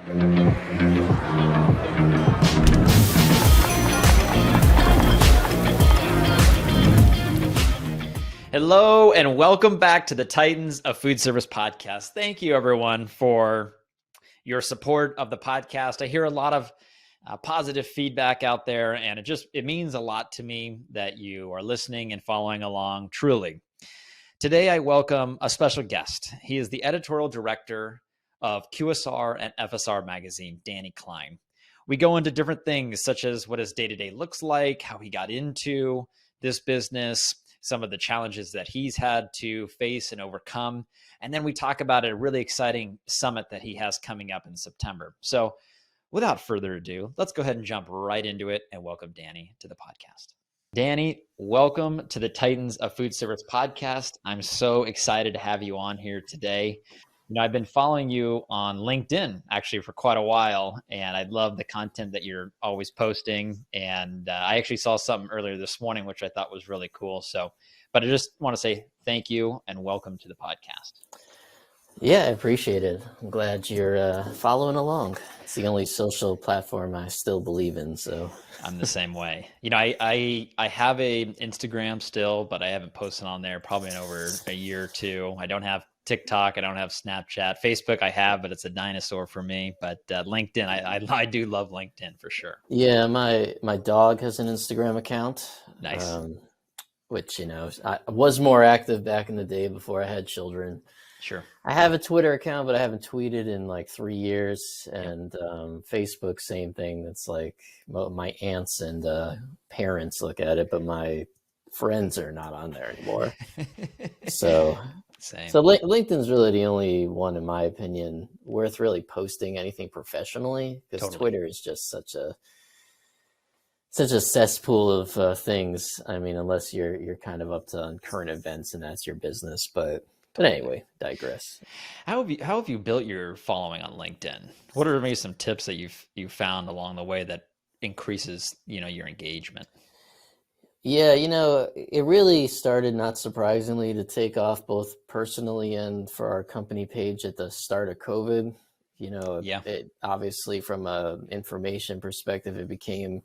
Hello and welcome back to the Titans of Food Service podcast. Thank you, everyone, for your support of the podcast. I hear a lot of positive feedback out there, and it means a lot to me that you are listening and following along, truly. Today, I welcome a special guest. He is the Editorial Director of QSR and FSR Magazine, Danny Klein. We go into different things, such as what his day-to-day looks like, how he got into this business, some of the challenges that he's had to face and overcome. And then we talk about a really exciting summit that he has coming up in September. So without further ado, let's go ahead and jump right into it and welcome Danny to the podcast. Danny, welcome to the Titans of Food Service podcast. I'm so excited to have you on here today. I've been following you on LinkedIn actually for quite a while, and I love the content that you're always posting. And I actually saw something earlier this morning, which I thought was really cool. But I just want to say thank you and welcome to the podcast. Yeah, I appreciate it. I'm glad you're following along. It's the only social platform I still believe in. So I'm the same way. I have a Instagram still, but I haven't posted on there probably in over a year or two. I don't have TikTok. I don't have Snapchat. Facebook I have, but it's a dinosaur for me. But LinkedIn, I do love LinkedIn for sure. Yeah, my dog has an Instagram account. Nice. Which, I was more active back in the day before I had children. Sure. I have a Twitter account, but I haven't tweeted in like 3 years. And Facebook, same thing. It's like my aunts and parents look at it, but my friends are not on there anymore. So LinkedIn's really the only one, in my opinion, worth really posting anything professionally, because Twitter is just such a cesspool of things. I mean, unless you're kind of up to current events and that's your business. But anyway, digress. How have you built your following on LinkedIn? What are maybe some tips that you've found along the way that increases your engagement? Yeah, it really started, not surprisingly, to take off both personally and for our company page at the start of COVID. It obviously, from a information perspective, it became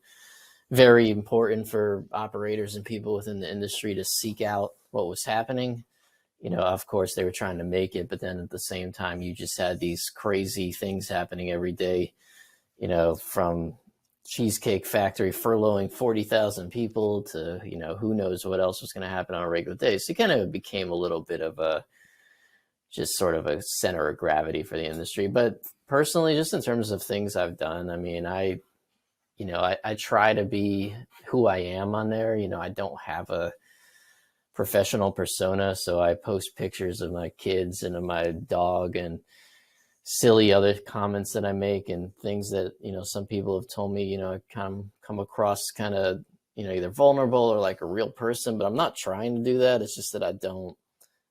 very important for operators and people within the industry to seek out what was happening. Of course, they were trying to make it, but then at the same time, you just had these crazy things happening every day, from Cheesecake Factory furloughing 40,000 people to, who knows what else was going to happen on a regular day. So it kind of became a little bit of just sort of a center of gravity for the industry. But personally, just in terms of things I've done, I mean, I try to be who I am on there. I don't have a professional persona, so I post pictures of my kids and of my dog and silly other comments that I make and things that, some people have told me, I come across kind of, either vulnerable or like a real person, but I'm not trying to do that. It's just that I don't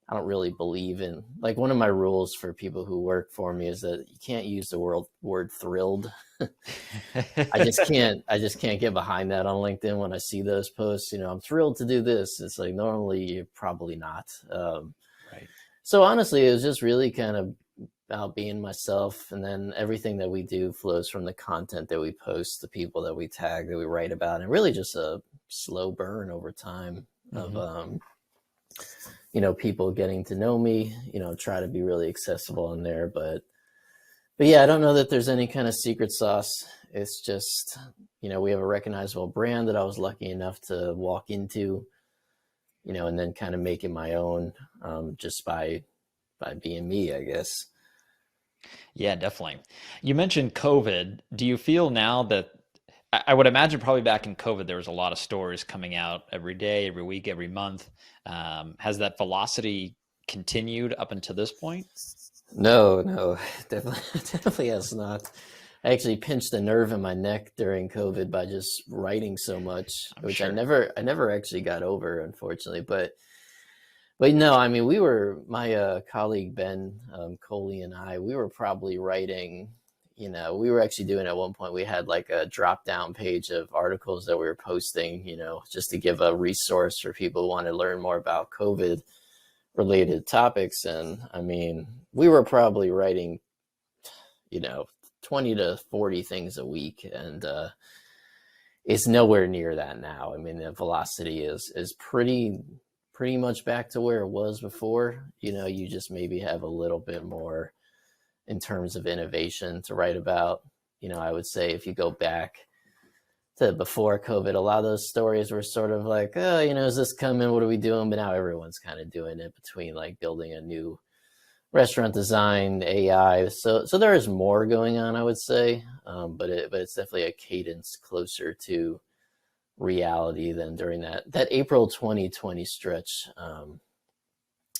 really believe in, like, one of my rules for people who work for me is that you can't use the word thrilled. I just can't get behind that on LinkedIn when I see those posts. I'm thrilled to do this. It's like, normally you're probably not. Right. So honestly, it was just really kind of about being myself, and then everything that we do flows from the content that we post, the people that we tag, that we write about, and really just a slow burn over time of people getting to know me. Try to be really accessible on there, but yeah, I don't know that there's any kind of secret sauce. It's just, we have a recognizable brand that I was lucky enough to walk into, and then kind of make it my own, just by being me, I guess. Yeah, definitely. You mentioned COVID. Do you feel now that, I would imagine probably back in COVID, there was a lot of stories coming out every day, every week, every month. Has that velocity continued up until this point? No, definitely has not. I actually pinched a nerve in my neck during COVID by just writing so much, which sure. I never actually got over, unfortunately. But no, I mean, my colleague Ben Coley and I, we were probably writing, we were actually doing at one point, we had like a drop down page of articles that we were posting, just to give a resource for people who want to learn more about COVID related topics. And I mean, we were probably writing, 20 to 40 things a week. And it's nowhere near that now. I mean, the velocity is pretty much back to where it was before. You just maybe have a little bit more in terms of innovation to write about. I would say if you go back to before COVID, a lot of those stories were sort of like, oh, is this coming? What are we doing? But now everyone's kind of doing it, between like building a new restaurant design, AI. So there is more going on, I would say, but it's definitely a cadence closer to reality than during that April 2020 stretch.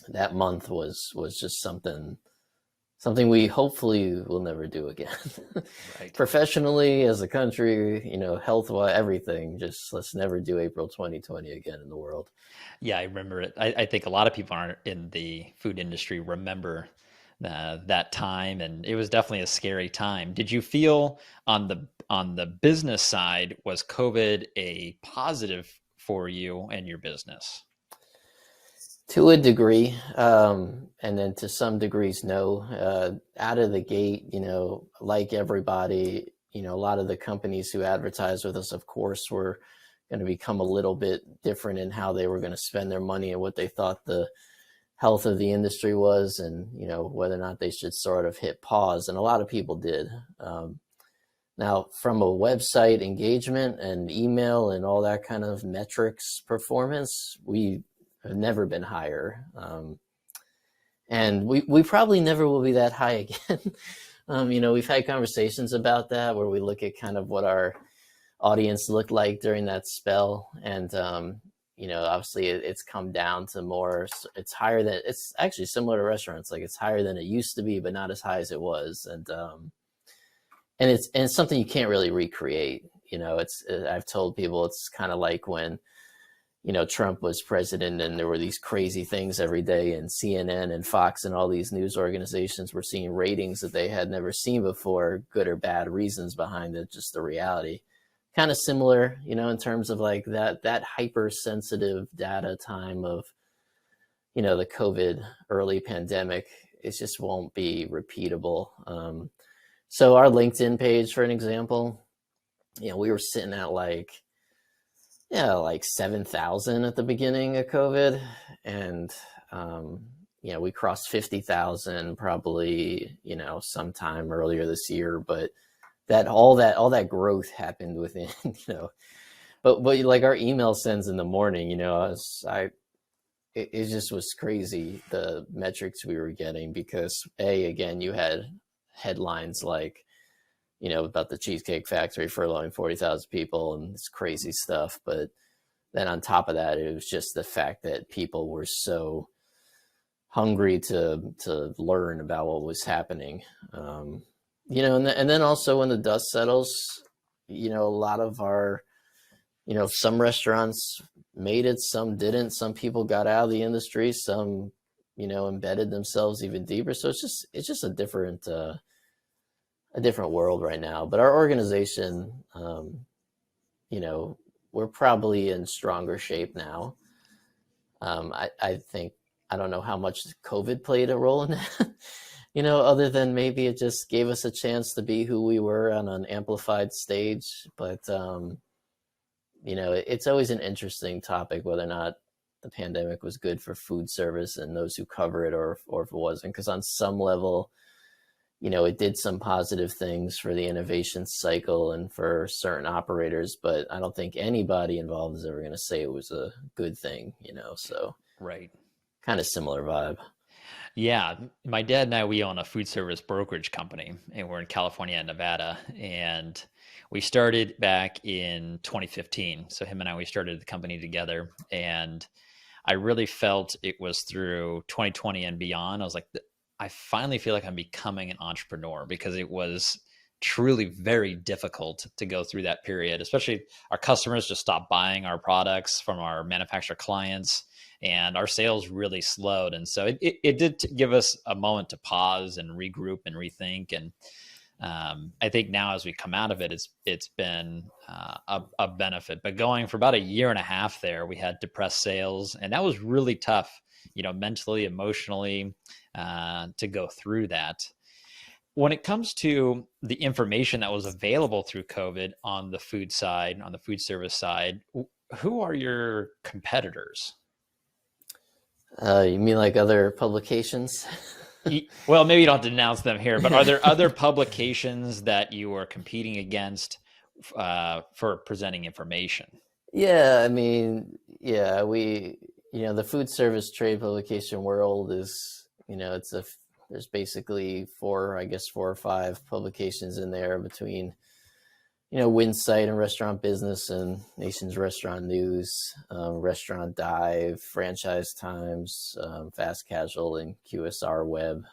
That month was just something we hopefully will never do again. Right. Professionally, as a country, health-wise, everything. Just let's never do April 2020 again in the world. Yeah, I remember it. I think a lot of people in the food industry remember that time, and it was definitely a scary time. Did you feel on the business side, was COVID a positive for you and your business? To a degree, and then to some degrees, no. Out of the gate, like everybody, a lot of the companies who advertise with us, of course, were going to become a little bit different in how they were going to spend their money and what they thought the health of the industry was, and whether or not they should sort of hit pause. And a lot of people did. Now, from a website engagement and email and all that kind of metrics performance, we have never been higher. And we probably never will be that high again. We've had conversations about that where we look at kind of what our audience looked like during that spell. And, obviously it's come down to more, it's higher than, it's actually similar to restaurants. Like, it's higher than it used to be, but not as high as it was. And it's something you can't really recreate. I've told people it's kind of like when, Trump was president and there were these crazy things every day, and CNN and Fox and all these news organizations were seeing ratings that they had never seen before, good or bad reasons behind it, just the reality. Kind of similar, in terms of like that hypersensitive data time of, the COVID early pandemic. It just won't be repeatable. So our LinkedIn page, for an example, we were sitting at like 7,000 at the beginning of COVID. And, we crossed 50,000 probably, sometime earlier this year, but all that growth happened within, but like our email sends in the morning, it just was crazy, the metrics we were getting, because again, you had headlines like, about the Cheesecake Factory furloughing 40,000 people and this crazy stuff. But then on top of that, it was just the fact that people were so hungry to learn about what was happening. And then also when the dust settles, a lot of our, some restaurants made it, some didn't. Some people got out of the industry, some, embedded themselves even deeper. So it's just a different world right now. But our organization, we're probably in stronger shape now. I think, I don't know how much COVID played a role in that, other than maybe it just gave us a chance to be who we were on an amplified stage. But, it's always an interesting topic, whether or not the pandemic was good for food service and those who cover it, or if it wasn't. Because on some level, it did some positive things for the innovation cycle and for certain operators, but I don't think anybody involved is ever going to say it was a good thing, so. Right. Kind of similar vibe. Yeah. My dad and I, we own a food service brokerage company, and we're in California and Nevada, and we started back in 2015. So him and I, we started the company together, and I really felt it was through 2020 and beyond. I was like, I finally feel like I'm becoming an entrepreneur, because it was truly very difficult to go through that period, especially our customers just stopped buying our products from our manufacturer clients, and our sales really slowed. And so it did give us a moment to pause and regroup and rethink. And I think now as we come out of it, it's been a benefit. But going for about a year and a half there, we had depressed sales, and that was really tough, mentally, emotionally, to go through that. when it comes to the information that was available through COVID on the food side, on the food service side, who are your competitors? You mean like other publications? Well, maybe you don't have to announce them here, but are there other publications that you are competing against for presenting information? Yeah, I mean, yeah, the food service trade publication world is, there's basically four or five publications in there between, Winsight and Restaurant Business and Nation's Restaurant News, Restaurant Dive, Franchise Times, Fast Casual, and QSR Web.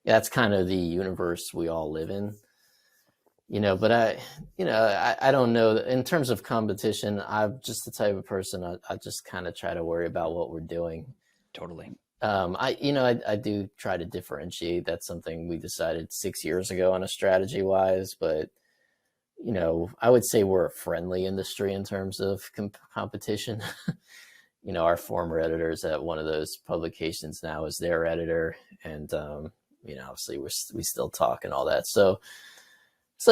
That's kind of the universe we all live in. But I don't know. In terms of competition, I'm just the type of person, I just kind of try to worry about what we're doing. Totally. I do try to differentiate. That's something we decided 6 years ago on a strategy wise, but I would say we're a friendly industry in terms of competition. Our former editor is at one of those publications now as their editor. And, obviously we still talk and all that. So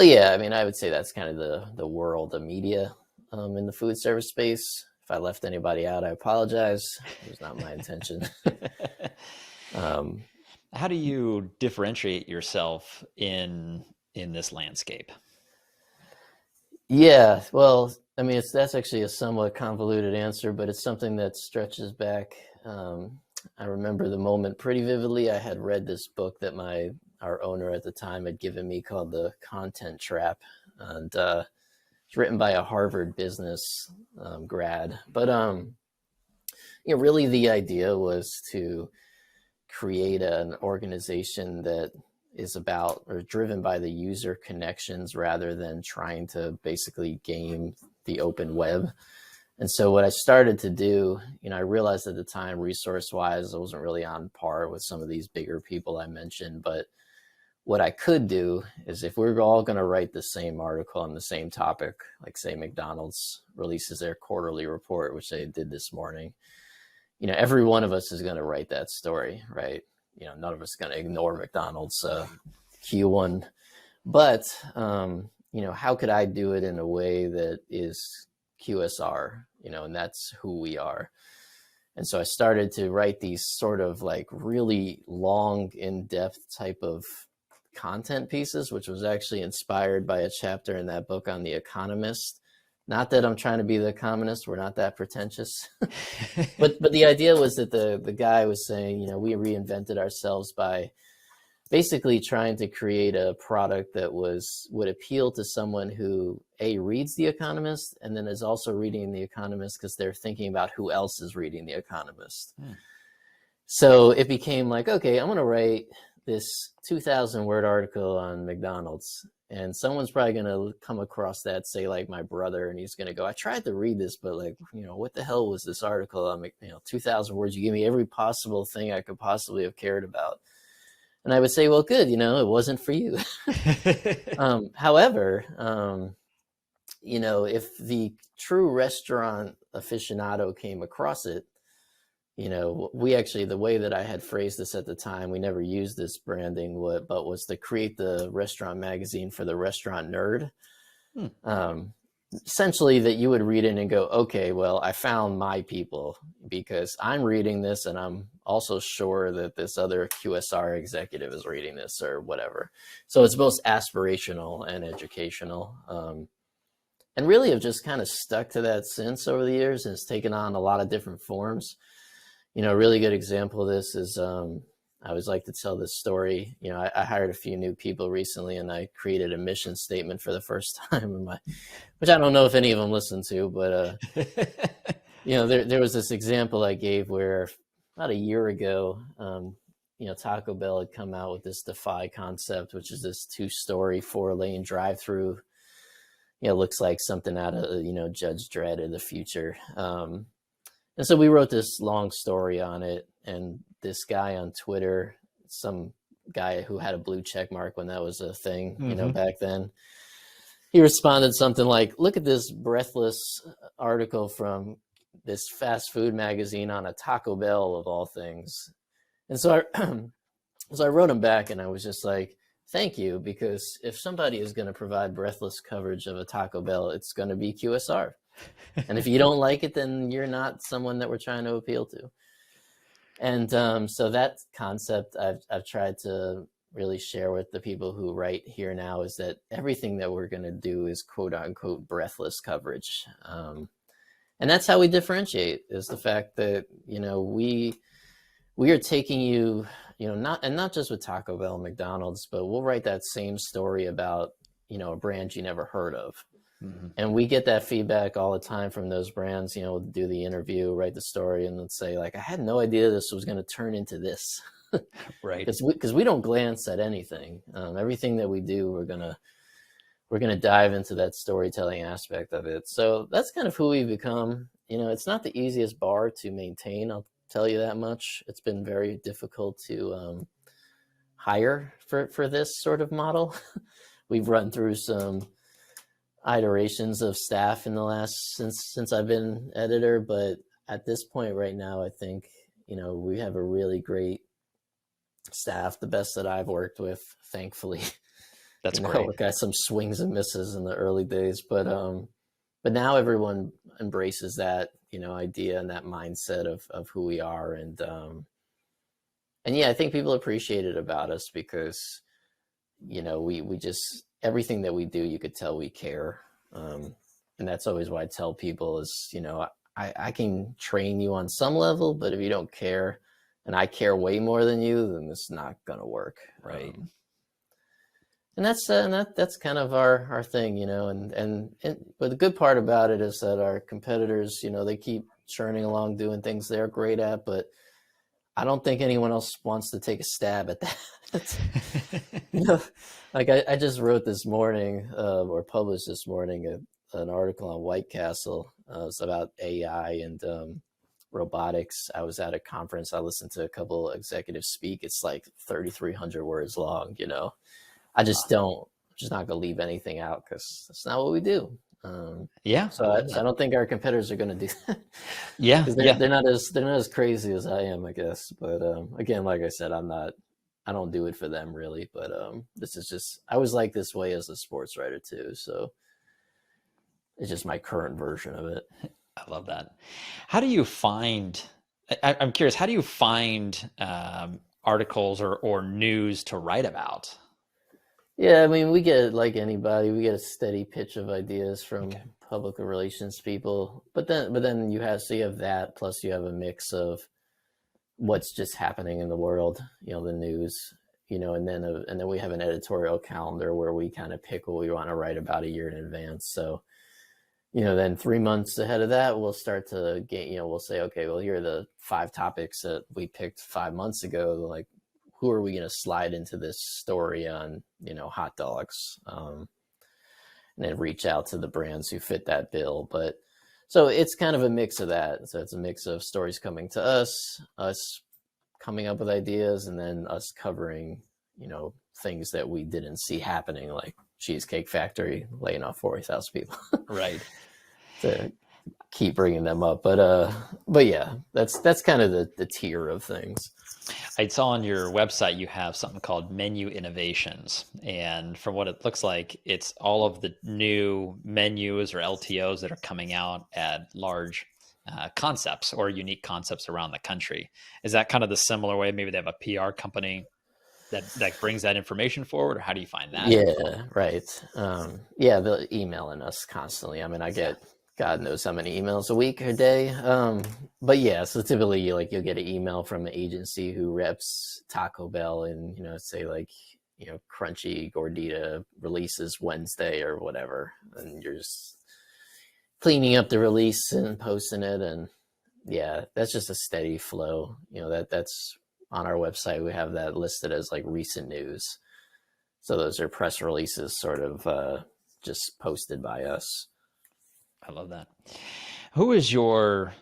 yeah, I mean, I would say that's kind of the world of media in the food service space. If I left anybody out, I apologize. It was not my intention. How do you differentiate yourself in this landscape? Yeah, well, I mean, that's actually a somewhat convoluted answer, but it's something that stretches back. I remember the moment pretty vividly. I had read this book that our owner at the time had given me called The Content Trap, and it's written by a Harvard business grad. But really the idea was to create an organization that is about or driven by the user connections rather than trying to basically game the open web. And so what I started to do, I realized at the time, resource-wise, I wasn't really on par with some of these bigger people I mentioned. But what I could do is if we're all going to write the same article on the same topic, like say McDonald's releases their quarterly report, which they did this morning, every one of us is going to write that story, right? None of us are going to ignore McDonald's Q1. But, how could I do it in a way that is QSR, and that's who we are. And so I started to write these sort of like really long, in-depth type of content pieces, which was actually inspired by a chapter in that book on The Economist. Not that I'm trying to be the economist, we're not that pretentious. but the idea was that the guy was saying, we reinvented ourselves by basically trying to create a product that would appeal to someone who reads The Economist and then is also reading The Economist because they're thinking about who else is reading The Economist. So it became like, okay, I'm going to write this 2,000 word article on McDonald's, and someone's probably going to come across that, say like my brother, and he's going to go, I tried to read this, but like, what the hell was this article on, 2,000 words? You gave me every possible thing I could possibly have cared about. And I would say, well, good, it wasn't for you. However, if the true restaurant aficionado came across it, we actually, the way that I had phrased this at the time, we never used this branding, but was to create the restaurant magazine for the restaurant nerd. Essentially that you would read it and go, okay, well, I found my people because I'm reading this and I'm also sure that this other QSR executive is reading this or whatever. So it's both aspirational and educational. And really have just kind of stuck to that since over the years, and it's taken on a lot of different forms. A really good example of this is, I always like to tell this story. I hired a few new people recently and I created a mission statement for the first time which I don't know if any of them listen to, but, there was this example I gave where about a year ago, Taco Bell had come out with this Defy concept, which is this 2-story, 4-lane drive-through. Looks like something out of, Judge Dredd in the future. And so we wrote this long story on it, and this guy on Twitter, some guy who had a blue check mark when that was a thing, back then, he responded something like, look at this breathless article from this fast food magazine on a Taco Bell of all things. And so So I wrote him back and I was just like, thank you, because if somebody is going to provide breathless coverage of a Taco Bell, it's going to be QSR. And if you don't like it, then you're not someone that we're trying to appeal to. And so that concept I've tried to really share with the people who write here now is that everything that we're going to do is quote unquote breathless coverage. And that's how we differentiate, is the fact that, we are taking you, not just with Taco Bell and McDonald's, but we'll write that same story about, a brand you never heard of. Mm-hmm. And we get that feedback all the time from those brands. We'll do the interview, write the story, and let's say, like, I had no idea this was going to turn into this. Right. Because we don't glance at anything. Everything that we do, we're gonna dive into that storytelling aspect of it. So that's kind of who we've become. It's not the easiest bar to maintain, I'll tell you that much. It's been very difficult to hire for this sort of model. We've run through some iterations of staff in the last since I've been editor, but at this point right now, I think we have a really great staff, the best that I've worked with, thankfully. That's great. We got some swings and misses in the early days, but now everyone embraces that idea and that mindset of who we are, and yeah, I think people appreciate it about us because we just, everything that we do, you could tell we care, and that's always why I tell people is I can train you on some level, but if you don't care, and I care way more than you, then it's not gonna work, right? And that's kind of our thing, but the good part about it is that our competitors, they keep churning along doing things they're great at, but I don't think anyone else wants to take a stab at that. Like I just wrote this morning, or published this morning, an article on White Castle. It's about AI and robotics. I was at a conference. I listened to a couple executives speak. It's like 3,300 words long, I just don't, just not going to leave anything out because that's not what we do. Yeah. So I don't think our competitors are going to do that. Yeah. They're not as crazy as I am, I guess. But again, like I said, I don't do it for them really. But this is just, I was like this way as a sports writer too. So it's just my current version of it. I love that. How do you find, I'm curious, how do you find articles or news to write about? Yeah, I mean, we get, like anybody, we get a steady pitch of ideas from public relations people, but then you have that, plus you have a mix of what's just happening in the world, the news, and then we have an editorial calendar where we kind of pick what we want to write about a year in advance. So, then 3 months ahead of that, we'll start to get, we'll say, okay, well, here are the 5 topics that we picked 5 months ago, like, who are we going to slide into this story on, hot dogs, and then reach out to the brands who fit that bill. But so it's kind of a mix of that. So it's a mix of stories coming to us coming up with ideas, and then us covering, things that we didn't see happening, like Cheesecake Factory laying off 40,000 people. Right. To keep bringing them up. But yeah, that's kind of the tier of things. I saw on your website you have something called Menu Innovations, and from what it looks like, it's all of the new menus or LTOs that are coming out at large concepts or unique concepts around the country. Is that kind of the similar way? Maybe they have a PR company that brings that information forward, or how do you find that? Yeah, right. Yeah, they're emailing us constantly. I mean, I get God knows how many emails a week or a day. But yeah, so typically you'll get an email from an agency who reps Taco Bell and, say like, Crunchy Gordita releases Wednesday or whatever. And you're just cleaning up the release and posting it. And yeah, that's just a steady flow. That's on our website. We have that listed as like recent news. So those are press releases sort of just posted by us. I love that. Who is your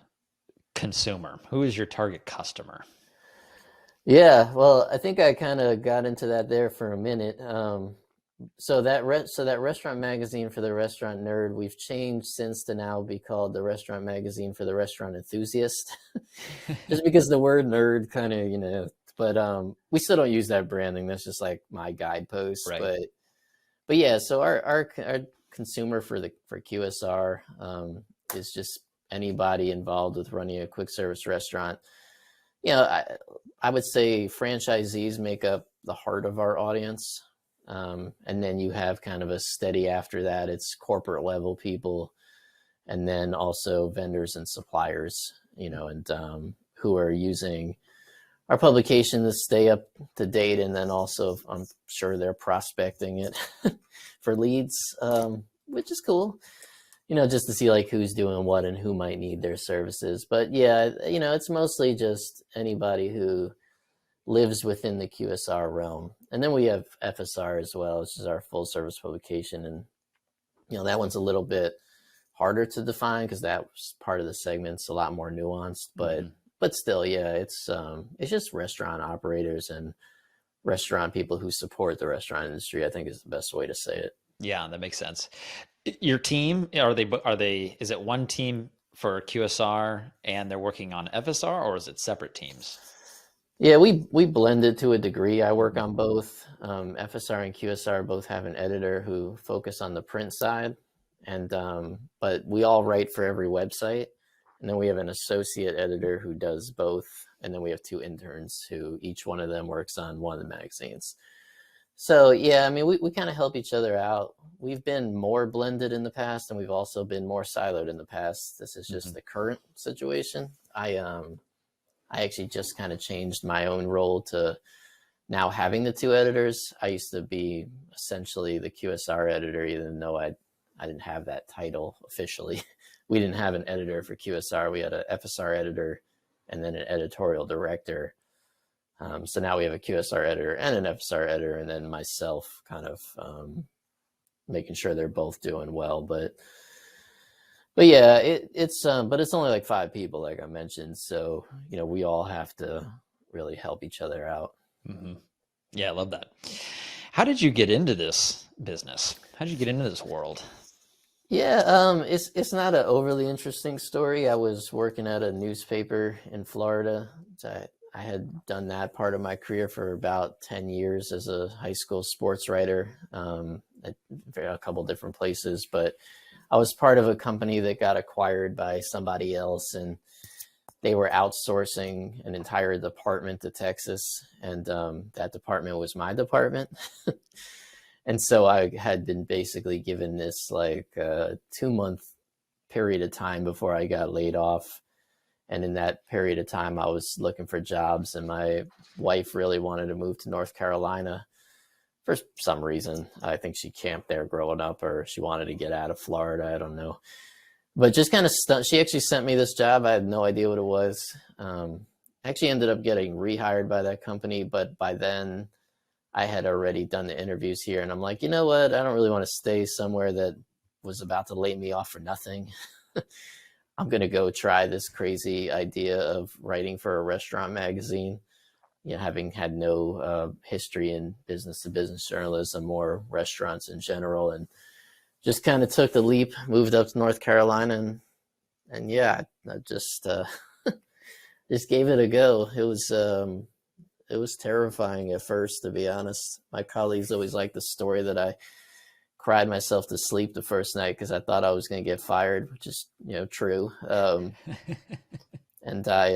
consumer? Who is your target customer? Yeah, well, I think I kind of got into that there for a minute. So that restaurant magazine for the restaurant nerd, we've changed since to now be called the restaurant magazine for the restaurant enthusiast. Just because the word nerd kind of, but we still don't use that branding. That's just like my guidepost. Right. But yeah, so our consumer for QSR is just anybody involved with running a quick service restaurant. You know, I would say franchisees make up the heart of our audience. And then you have kind of a steady after that. It's corporate level people, and then also vendors and suppliers, you know, and who are using our publication to stay up to date. And then also, I'm sure they're prospecting it for leads, which is cool, you know, just to see like who's doing what and who might need their services. But yeah, you know, it's mostly just anybody who lives within the QSR realm. And then we have FSR as well, which is our full service publication. And, you know, that one's a little bit harder to define because that was part of the segment's a lot more nuanced, but still, yeah, it's just restaurant operators and restaurant people who support the restaurant industry, I think is the best way to say it. Yeah, that makes sense. Your team, is it one team for QSR and they're working on FSR, or is it separate teams? Yeah, we blend it to a degree. I work on both. FSR and QSR both have an editor who focus on the print side, and but we all write for every website. And then we have an associate editor who does both. And then we have 2 interns who each one of them works on one of the magazines. So yeah, I mean, we kind of help each other out. We've been more blended in the past, and we've also been more siloed in the past. This is just the current situation. I actually just kind of changed my own role to now having the 2 editors. I used to be essentially the QSR editor, even though I didn't have that title officially. We didn't have an editor for QSR. We had an FSR editor and then an editorial director. So now we have a QSR editor and an FSR editor, and then myself kind of making sure they're both doing well. But yeah, it's only like 5 people, like I mentioned. So, you know, we all have to really help each other out. Mm-hmm. Yeah, I love that. How did you get into this business? How did you get into this world? Yeah, it's not an overly interesting story. I was working at a newspaper in Florida. I had done that part of my career for about 10 years as a high school sports writer at a couple different places. But I was part of a company that got acquired by somebody else, and they were outsourcing an entire department to Texas. And that department was my department. And so I had been basically given this like 2-month period of time before I got laid off. And in that period of time, I was looking for jobs, and my wife really wanted to move to North Carolina for some reason. I think she camped there growing up, or she wanted to get out of Florida. I don't know. But just kind of she actually sent me this job. I had no idea what it was. Actually ended up getting rehired by that company, but by then I had already done the interviews here, and I'm like, you know what? I don't really want to stay somewhere that was about to lay me off for nothing. I'm going to go try this crazy idea of writing for a restaurant magazine, you know, having had no history in business to business journalism or restaurants in general, and just kind of took the leap, moved up to North Carolina, and yeah, I just gave it a go. It was terrifying at first, to be honest. My colleagues always like the story that I cried myself to sleep the first night because I thought I was going to get fired, which is, you know, true. And I,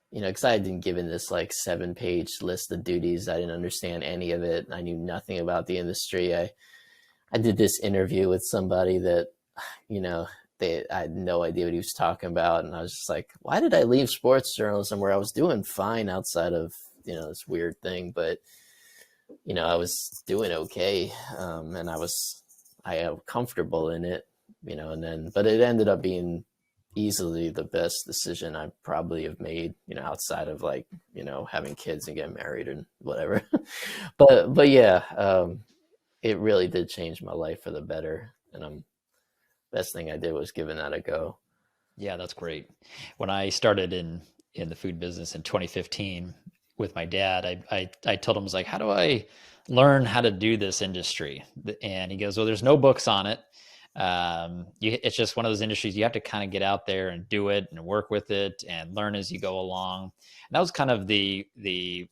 you know, because I had been given this like 7-page list of duties. I didn't understand any of it. I knew nothing about the industry. I did this interview with somebody that, you know, I had no idea what he was talking about. And I was just like, why did I leave sports journalism where I was doing fine outside of, you know, this weird thing? But, you know, I was doing okay. And I am comfortable in it, you know, but it ended up being easily the best decision I probably have made, you know, outside of like, you know, having kids and getting married and whatever. but yeah, it really did change my life for the better. And best thing I did was giving that a go. Yeah, that's great. When I started in the food business in 2015 with my dad, I told him, I was like, how do I learn how to do this industry? And he goes, well, there's no books on it. it's just one of those industries you have to kind of get out there and do it and work with it and learn as you go along. And that was kind of the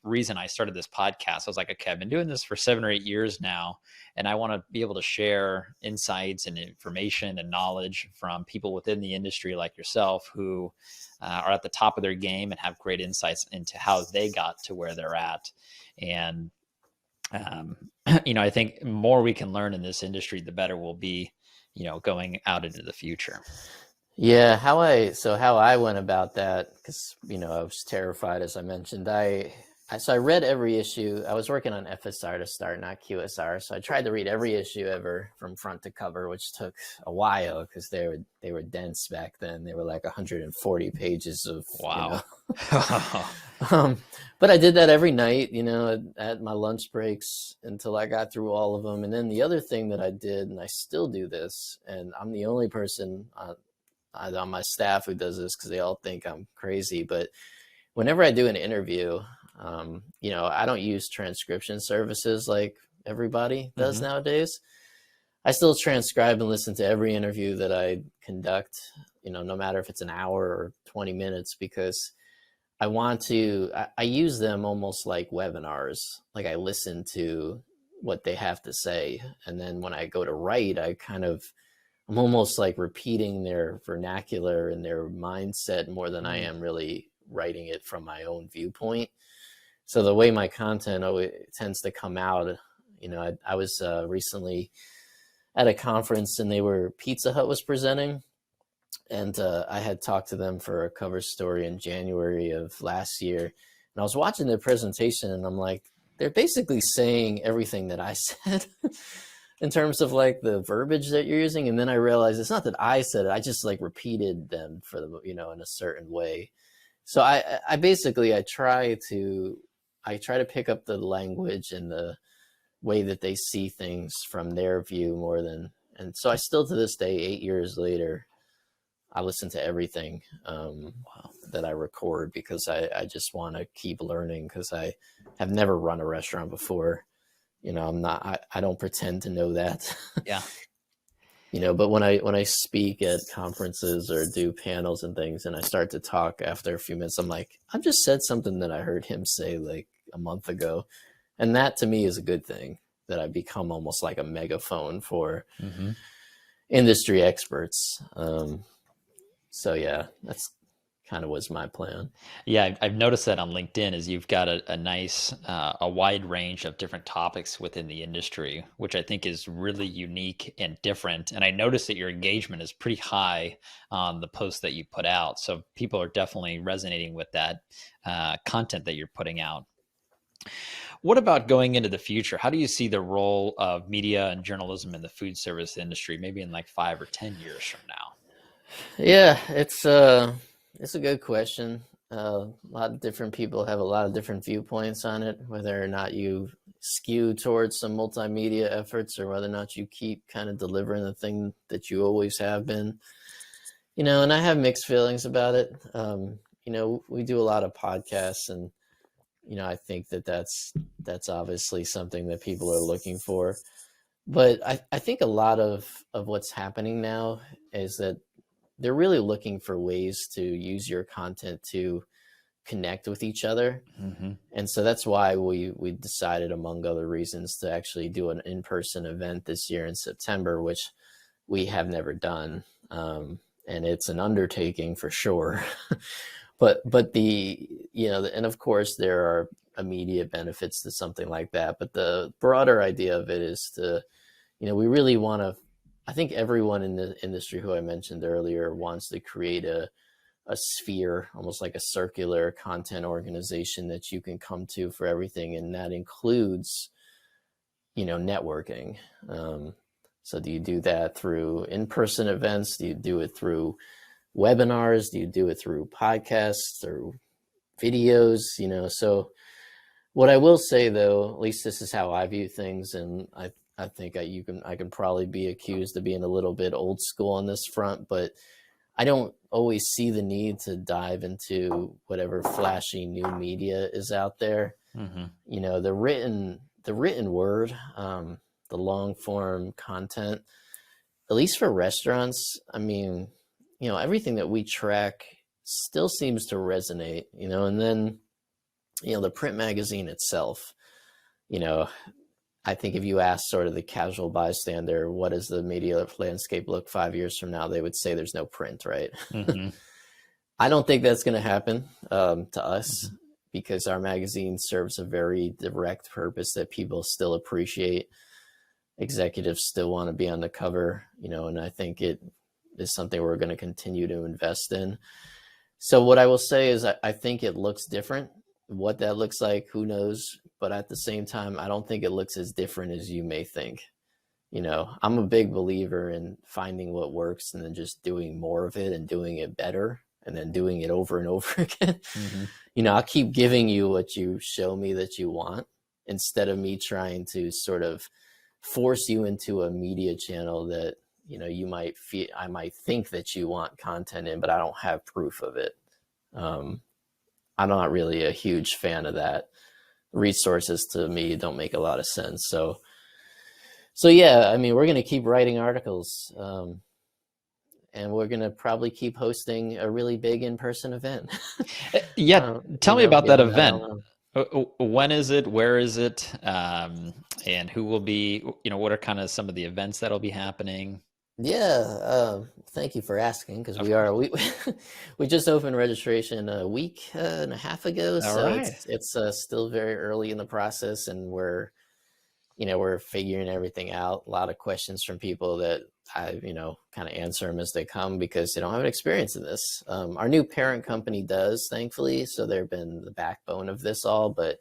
reason I started this podcast. I was like, okay, I've been doing this for 7 or 8 years now, and I want to be able to share insights and information and knowledge from people within the industry like yourself who are at the top of their game and have great insights into how they got to where they're at. And I think the more we can learn in this industry, the better we'll be, going out into the future. Yeah, how I went about that, because I was terrified, as I mentioned. So I read every issue. I was working on FSR to start, not QSR. So I tried to read every issue ever from front to cover, which took a while because they were dense back then. They were like 140 pages of wow. But I did that every night, at my lunch breaks until I got through all of them. And then the other thing that I did, and I still do this, and I'm the only person on my staff who does this because they all think I'm crazy, but whenever I do an interview, I don't use transcription services like everybody does nowadays. I still transcribe and listen to every interview that I conduct, no matter if it's an hour or 20 minutes, because I use them almost like webinars. Like I listen to what they have to say. And then when I go to write, I'm almost like repeating their vernacular and their mindset more than I am really writing it from my own viewpoint. So the way my content always tends to come out, I was recently at a conference and Pizza Hut was presenting, and I had talked to them for a cover story in January of last year. And I was watching their presentation and I'm like, they're basically saying everything that I said in terms of like the verbiage that you're using. And then I realized it's not that I said it. I just like repeated them for the, in a certain way. So I try to pick up the language and the way that they see things from their view more than, and so I still to this day, 8 years later, I listen to everything that I record because I just want to keep learning, because I have never run a restaurant before. I don't pretend to know that. Yeah. But when I speak at conferences or do panels and things and I start to talk after a few minutes, I'm like, I've just said something that I heard him say like a month ago. And that to me is a good thing, that I become almost like a megaphone for industry experts. So yeah, that's kind of was my plan. Yeah, I've noticed that on LinkedIn is you've got a nice, a wide range of different topics within the industry, which I think is really unique and different. And I noticed that your engagement is pretty high on the posts that you put out. So people are definitely resonating with that content that you're putting out. What about going into the future? How do you see the role of media and journalism in the food service industry, maybe in like 5 or 10 years from now? Yeah, it's a good question. A lot of different people have a lot of different viewpoints on it, whether or not you skew towards some multimedia efforts or whether or not you keep kind of delivering the thing that you always have been. And I have mixed feelings about it. We do a lot of podcasts, and I think that's obviously something that people are looking for. But I think a lot of what's happening now is that they're really looking for ways to use your content to connect with each other. And so that's why we decided, among other reasons, to actually do an in-person event this year in September, which we have never done. And it's an undertaking for sure. But and of course there are immediate benefits to something like that. But the broader idea of it is to, we really want to, I think everyone in the industry who I mentioned earlier wants to create a sphere, almost like a circular content organization that you can come to for everything. And that includes, networking. So do you do that through in-person events? Do you do it through webinars? Do you do it through podcasts or videos? So what I will say, though, at least this is how I view things, and I think I can probably be accused of being a little bit old school on this front, but I don't always see the need to dive into whatever flashy new media is out there. The written word, the long form content, at least for restaurants, I mean, everything that we track still seems to resonate, and then, the print magazine itself, I think if you ask sort of the casual bystander, what does the media landscape look 5 years from now, they would say there's no print, right? Mm-hmm. I don't think that's going to happen to us, mm-hmm. because our magazine serves a very direct purpose that people still appreciate. Executives still want to be on the cover, and I think it is something we're going to continue to invest in. So what I will say is I think it looks different. What that looks like, who knows? But at the same time, I don't think it looks as different as you may think. I'm a big believer in finding what works and then just doing more of it and doing it better and then doing it over and over again. Mm-hmm. I'll keep giving you what you show me that you want instead of me trying to sort of force you into a media channel that, you might feel, I might think that you want content in, but I don't have proof of it. I'm not really a huge fan of that. Resources to me don't make a lot of sense. So yeah, I mean, we're going to keep writing articles, and we're going to probably keep hosting a really big in-person event. Yeah. Tell me about that event. When is it? Where is it? And who will be, what are kind of some of the events that'll be happening? Yeah. Thank you for asking, because we just opened registration a week and a half ago. So right. It's still very early in the process, and we're figuring everything out. A lot of questions from people that I, kind of answer them as they come because they don't have an experience in this. Our new parent company does, thankfully. So they've been the backbone of this all, but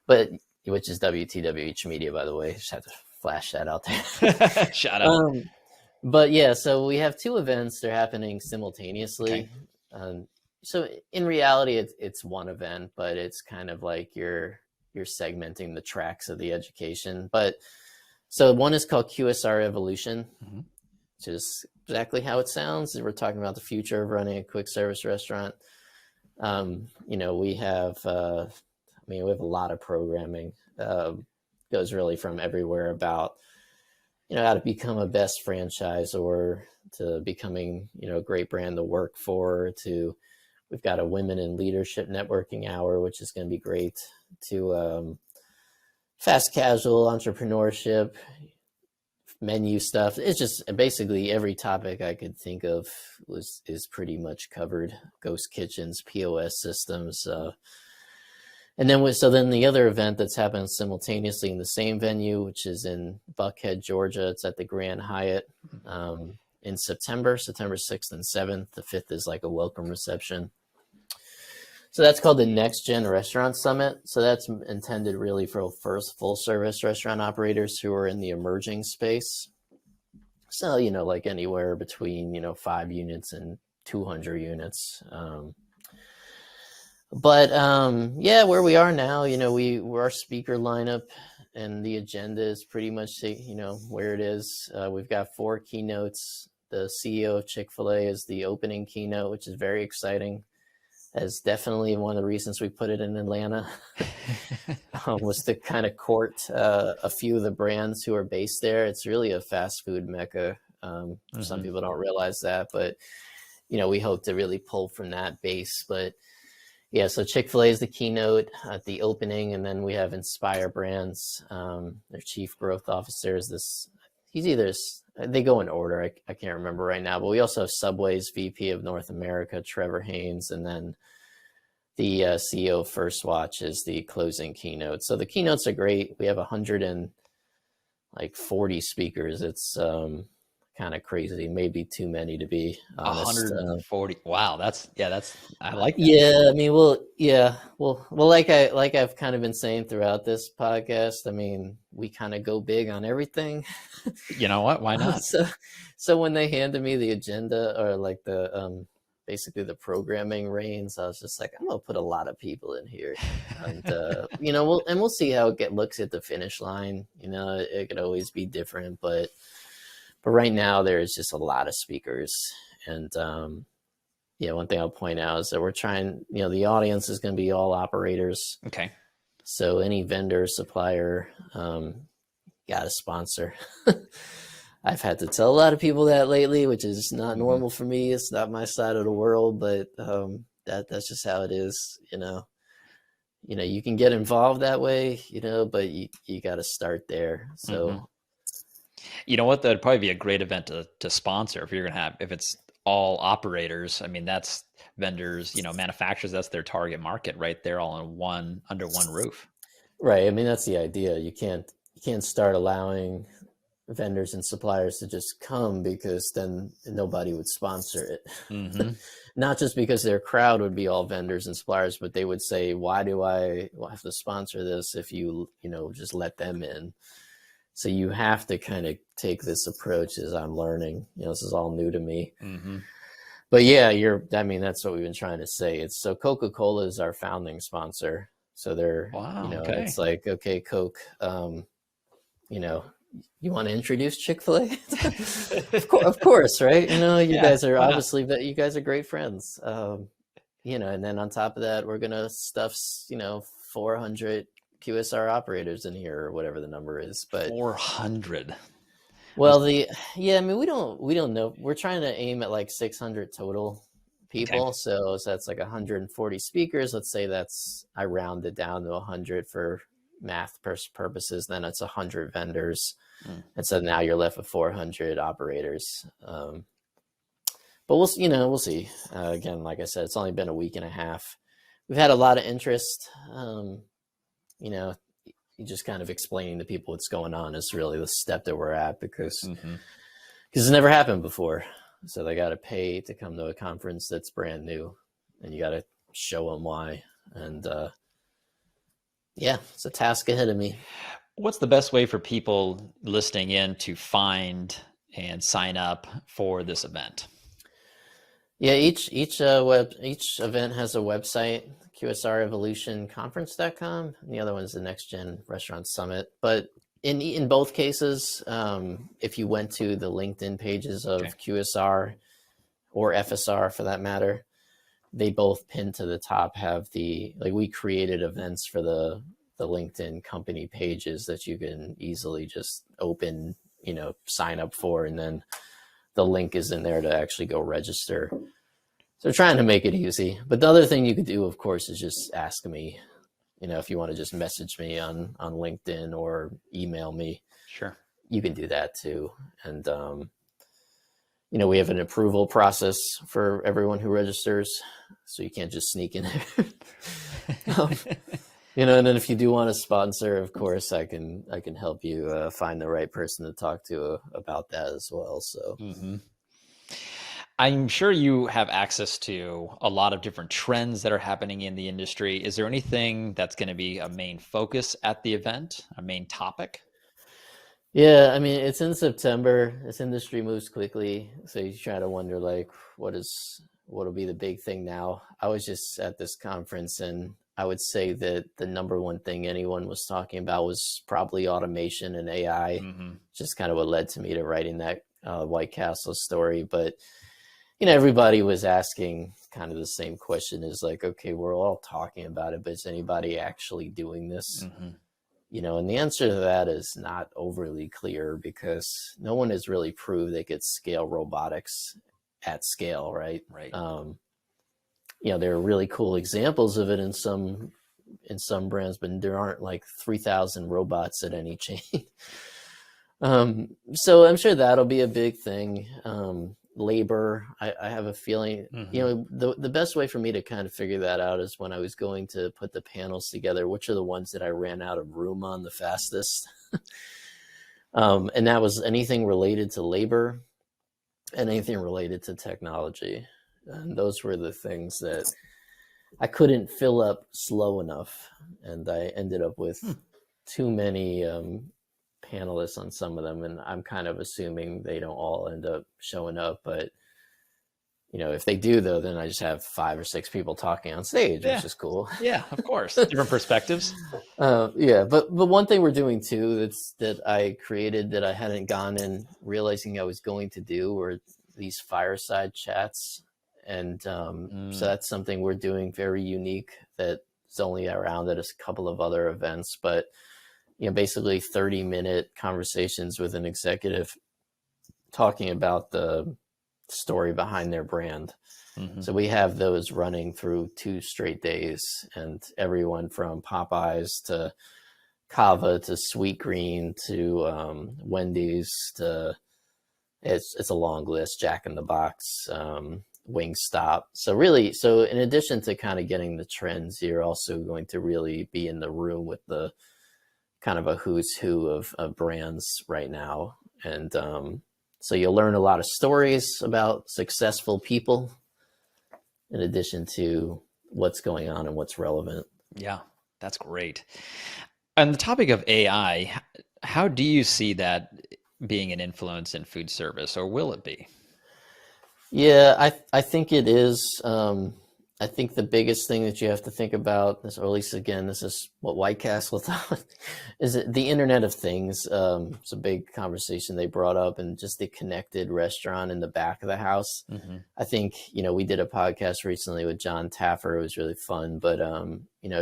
which is WTWH Media, by the way. Just have to flash that out there. Shout out. But yeah, so we have two events. They're happening simultaneously. Okay. So in reality, it's one event, but it's kind of like you're segmenting the tracks of the education. But so one is called QSR Evolution, mm-hmm. which is exactly how it sounds. We're talking about the future of running a quick service restaurant. We have a lot of programming. Goes really from everywhere about, how to become a best franchisor to becoming, a great brand to work for, to we've got a women in leadership networking hour, which is going to be great, to fast casual entrepreneurship, menu stuff. It's just basically every topic I could think of is pretty much covered. Ghost kitchens, POS systems. And then the other event that's happening simultaneously in the same venue, which is in Buckhead, Georgia. It's at the Grand Hyatt in September 6th and 7th. The 5th is like a welcome reception. So that's called the Next Gen Restaurant Summit. So that's intended really for first full service restaurant operators who are in the emerging space. So, like anywhere between, 5 units and 200 units. Yeah, where we are now, our speaker lineup and the agenda is pretty much, where it is. We've got 4 keynotes. The CEO of Chick-fil-A is the opening keynote, which is very exciting. That's definitely one of the reasons we put it in Atlanta, was to kind of court a few of the brands who are based there. It's really a fast food mecca. Mm-hmm. Some people don't realize that, but, we hope to really pull from that base. But yeah, so Chick-fil-A is the keynote at the opening, and then we have Inspire Brands. Their chief growth officer is they go in order. I can't remember right now, but we also have Subway's VP of North America, Trevor Haynes, and then the CEO of First Watch is the closing keynote. So the keynotes are great. We have 140 speakers. It's kind of crazy, maybe too many to be honest. 140. Wow, I like that. Yeah, I mean, well, like I've kind of been saying throughout this podcast, I mean, we kind of go big on everything. You know what? Why not? So when they handed me the agenda or like the basically the programming reins, I was just like, I'm gonna put a lot of people in here, and we'll see how it looks at the finish line. It could always be different, but right now there's just a lot of speakers. And one thing I'll point out is that we're trying, the audience is going to be all operators. Okay. So any vendor, supplier, got a sponsor. I've had to tell a lot of people that lately, which is not normal for me. It's not my side of the world, but that's just how it is, you know. You can get involved that way, but you got to start there. So, you know what? That'd probably be a great event to sponsor if you're going to have, if it's all operators. I mean, that's vendors, manufacturers, that's their target market right there, all under one roof. Right. I mean, that's the idea. You can't start allowing vendors and suppliers to just come, because then nobody would sponsor it. Not just because their crowd would be all vendors and suppliers, but they would say, why do I have to sponsor this if you just let them in? So you have to kind of take this approach as I'm learning. This is all new to me. But yeah, that's what we've been trying to say. So Coca-Cola is our founding sponsor. So they're, okay. It's like, okay, Coke, you want to introduce Chick-fil-A? Of course, right? You guys are obviously, but you guys are great friends. And then on top of that, we're going to stuff, 400 QSR operators in here, or whatever the number is. But 400. Well, we don't know. We're trying to aim at like 600 total people. Okay. So that's like 140 speakers. Let's say I rounded down to 100 for math purposes. Then it's 100 vendors. And so now you're left with 400 operators. But we'll see. Again, like I said, it's only been a week and a half. We've had a lot of interest. You just kind of explaining to people what's going on is really the step that we're at, because it's never happened before. So they got to pay to come to a conference that's brand new, and you got to show them why. And it's a task ahead of me. What's the best way for people listening in to find and sign up for this event? Yeah, each event has a website, QSREvolutionConference.com, and the other one's the Next Gen Restaurant Summit. But in both cases, if you went to the LinkedIn pages of QSR or FSR for that matter, they both pinned to the top have we created events for the LinkedIn company pages that you can easily just open, sign up for, and then the link is in there to actually go register. So we're trying to make it easy. But the other thing you could do, of course, is just ask me, if you want to just message me on LinkedIn or email me. Sure. You can do that too. And, we have an approval process for everyone who registers, so you can't just sneak in there. And then if you do want to sponsor, of course, I can help you find the right person to talk to about that as well. So. I'm sure you have access to a lot of different trends that are happening in the industry. Is there anything that's going to be a main focus at the event, a main topic? Yeah, I mean, it's in September. This industry moves quickly. So you try to wonder, what'll be the big thing now? I was just at this conference, and I would say that the number one thing anyone was talking about was probably automation and AI, just kind of what led to me to writing that White Castle story. But everybody was asking kind of the same question, is like, okay, we're all talking about it, but is anybody actually doing this? And the answer to that is not overly clear, because no one has really proved they could scale robotics at scale, right? Right. There are really cool examples of it in some brands, but there aren't like 3,000 robots at any chain. So I'm sure that'll be a big thing. Labor, I have a feeling, the best way for me to kind of figure that out is when I was going to put the panels together, which are the ones that I ran out of room on the fastest. And that was anything related to labor and anything related to technology. And those were the things that I couldn't fill up slow enough. And I ended up with too many panelists on some of them, and I'm kind of assuming they don't all end up showing up. But if they do, though, then I just have 5 or 6 people talking on stage, which is cool. Yeah, of course. Different perspectives. But one thing we're doing too that I created that I hadn't gone in realizing I was going to do were these fireside chats, and so that's something we're doing very unique that's only around at a couple of other events, but basically 30-minute conversations with an executive talking about the story behind their brand. So we have those running through 2 straight days, and everyone from Popeyes to Kava to Sweet Green to Wendy's to it's a long list, Jack in the Box, Wingstop. So in addition to kind of getting the trends, you're also going to really be in the room with the kind of a who's who of brands right now. And so you'll learn a lot of stories about successful people in addition to what's going on and what's relevant. Yeah, that's great. On the topic of AI, how do you see that being an influence in food service, or will it be? Yeah, I think it is. I think the biggest thing that you have to think about, or at least again, this is what White Castle thought, is the Internet of Things. It's a big conversation they brought up, and just the connected restaurant in the back of the house. I think, we did a podcast recently with John Taffer. It was really fun, but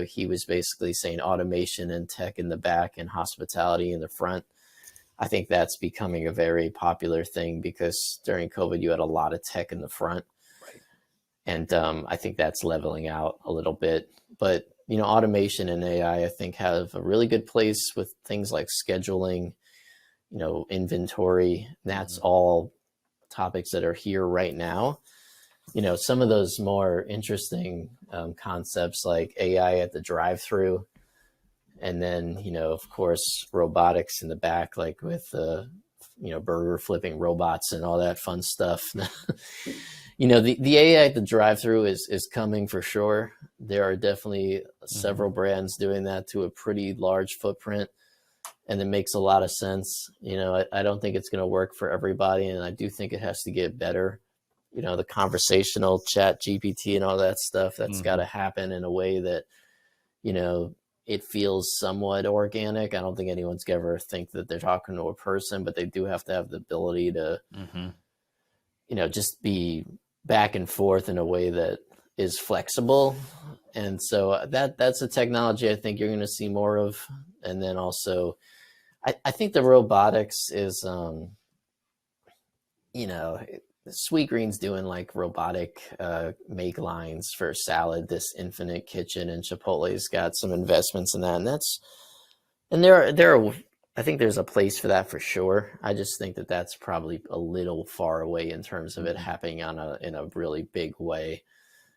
he was basically saying automation and tech in the back and hospitality in the front. I think that's becoming a very popular thing because during COVID, you had a lot of tech in the front. And I think that's leveling out a little bit. But, automation and AI, I think, have a really good place with things like scheduling, inventory. That's all topics that are here right now. Some of those more interesting concepts like AI at the drive-through. And then, of course, robotics in the back, like with, burger flipping robots and all that fun stuff. The AI at the drive-through is coming for sure. There are definitely several brands doing that to a pretty large footprint, and it makes a lot of sense. I don't think it's going to work for everybody, and I do think it has to get better. The conversational chat GPT and all that stuff, that's got to happen in a way that, it feels somewhat organic. I don't think anyone's ever think that they're talking to a person, but they do have to have the ability to, just be back and forth in a way that is flexible. And so that's a technology I think you're going to see more of. And then also, I think the robotics is, Sweet Green's doing like robotic make lines for salad, this Infinite Kitchen, and Chipotle's got some investments in that. And there are I think there's a place for that for sure. I just think that that's probably a little far away in terms of it happening in a really big way,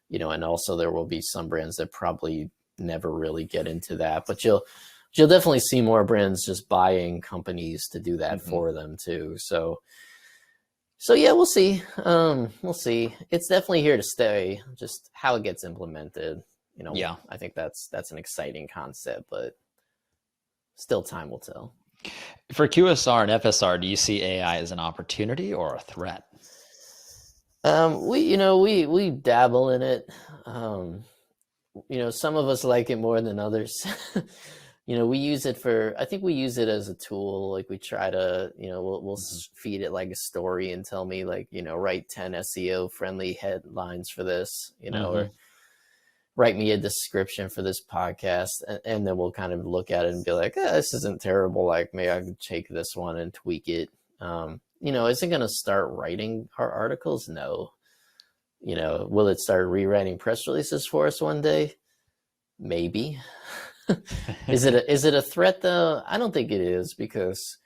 and also there will be some brands that probably never really get into that, but you'll definitely see more brands just buying companies to do that for them too. So yeah, we'll see. We'll see. It's definitely here to stay. Just how it gets implemented, Yeah, I think that's an exciting concept, but still time will tell. For QSR and FSR, do you see AI as an opportunity or a threat? We dabble in it. Some of us like it more than others. We use it I think we use it as a tool. Like we try to, we'll feed it like a story and tell me like, write 10 SEO friendly headlines for this, or write me a description for this podcast. And then we'll kind of look at it and be like, this isn't terrible. Like maybe I could take this one and tweak it. Is it going to start writing our articles? No. Will it start rewriting press releases for us one day? Maybe. Is it a threat though? I don't think it is, because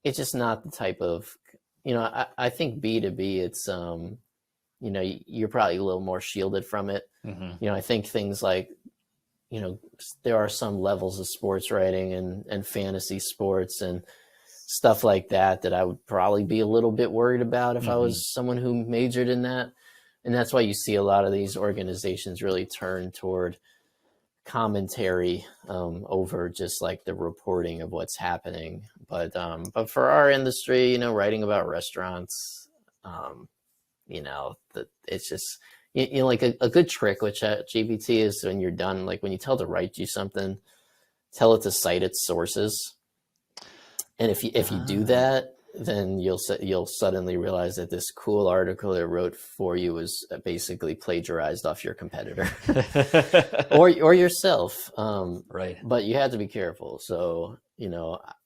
it's just not the type of, I think B2B, it's, you're probably a little more shielded from it. I think things like, there are some levels of sports writing and fantasy sports and stuff like that I would probably be a little bit worried about if I was someone who majored in that. And that's why you see a lot of these organizations really turn toward commentary over just like the reporting of what's happening. But for our industry, writing about restaurants, it's just, like a good trick with GPT is when you're done, like when you tell it to write you something, tell it to cite its sources. And if you do that, then you'll suddenly realize that this cool article it wrote for you was basically plagiarized off your competitor or yourself. Right. But you have to be careful. So,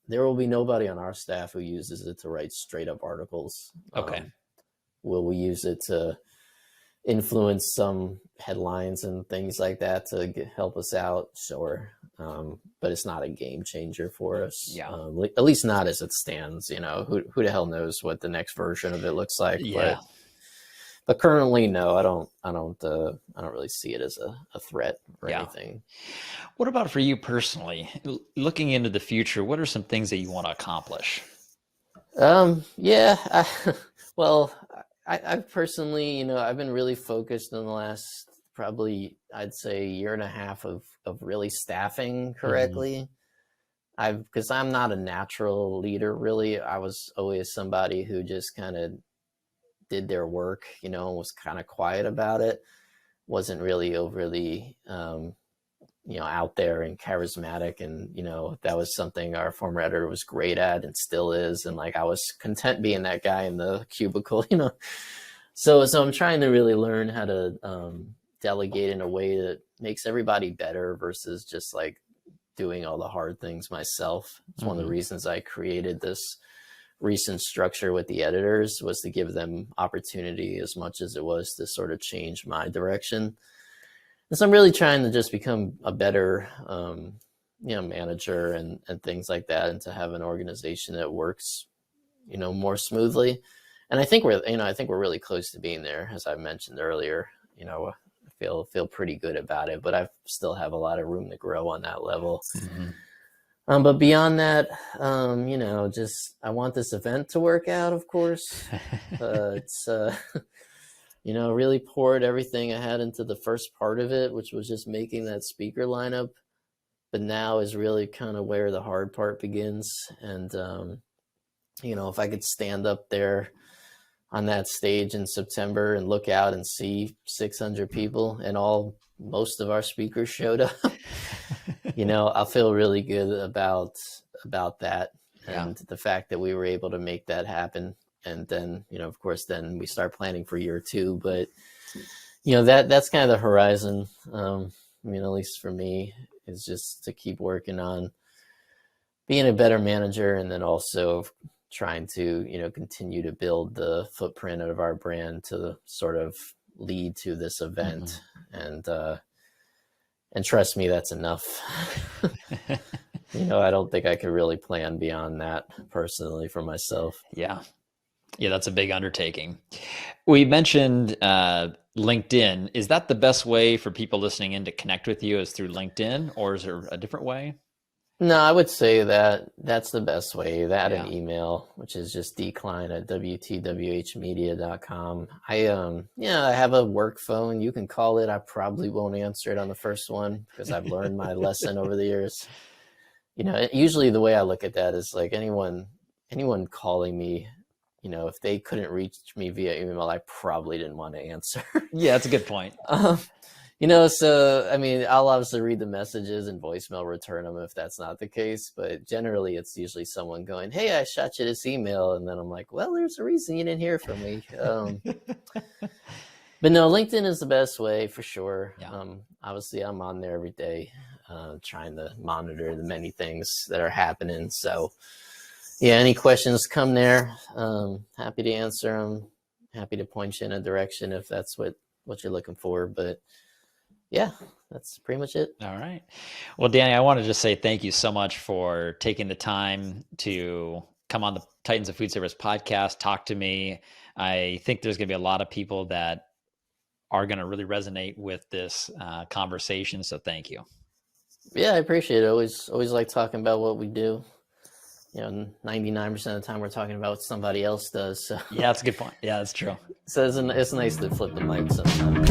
there will be nobody on our staff who uses it to write straight up articles. Okay. Will we use it to influence some headlines and things like that to help us out? Sure. But it's not a game changer for us. Yeah. At least not as it stands. Who the hell knows what the next version of it looks like? Yeah. But currently, no, I don't really see it as a threat or anything. What about for you personally? Looking into the future, what are some things that you want to accomplish? Well, I personally, I've been really focused in the last probably, I'd say, year and a half of really staffing correctly. Because I'm not a natural leader, really. I was always somebody who just kind of did their work, and was kind of quiet about it. Wasn't really overly, out there and charismatic. And, that was something our former editor was great at and still is. And I was content being that guy in the cubicle, So I'm trying to really learn how to delegate in a way that makes everybody better versus just doing all the hard things myself. It's one of the reasons I created this recent structure with the editors, was to give them opportunity as much as it was to sort of change my direction. And so I'm really trying to just become a better, manager and things like that, and to have an organization that works, more smoothly. And I think we're really close to being there, as I mentioned earlier. I feel pretty good about it, but I still have a lot of room to grow on that level. But beyond that, just I want this event to work out, of course. It's really poured everything I had into the first part of it, which was just making that speaker lineup. But now is really kind of where the hard part begins. And, if I could stand up there on that stage in September and look out and see 600 people and most of our speakers showed up, I'll feel really good about that. And the fact that we were able to make that happen. And then, of course, then we start planning for year 2. But, that's kind of the horizon. At least for me, is just to keep working on being a better manager, and then also trying to, continue to build the footprint of our brand to sort of lead to this event. And trust me, that's enough. I don't think I could really plan beyond that personally for myself. Yeah, that's a big undertaking. We mentioned LinkedIn. Is that the best way for people listening in to connect with you, is through LinkedIn, or is there a different way? No, I would say that that's the best way. That and email, which is just dklein@wtwhmedia.com. I have a work phone. You can call it. I probably won't answer it on the first one because I've learned my lesson over the years. Usually the way I look at that is anyone calling me, if they couldn't reach me via email, I probably didn't want to answer. Yeah, that's a good point. So, I'll obviously read the messages and voicemail return them if that's not the case. But generally, it's usually someone going, "Hey, I shot you this email." And then I'm like, well, there's a reason you didn't hear from me. But no, LinkedIn is the best way for sure. Yeah. Obviously, I'm on there every day trying to monitor the many things that are happening. So, any questions, come there. Happy to answer them. Happy to point you in a direction if that's what you're looking for. But yeah, that's pretty much it. All right. Well, Danny, I want to just say thank you so much for taking the time to come on the Titans of Food Service podcast, talk to me. I think there's going to be a lot of people that are going to really resonate with this conversation. So thank you. Yeah, I appreciate it. Always like talking about what we do. 99% of the time we're talking about what somebody else does. So. Yeah, that's a good point. Yeah, that's true. So it's nice to flip the mic sometimes.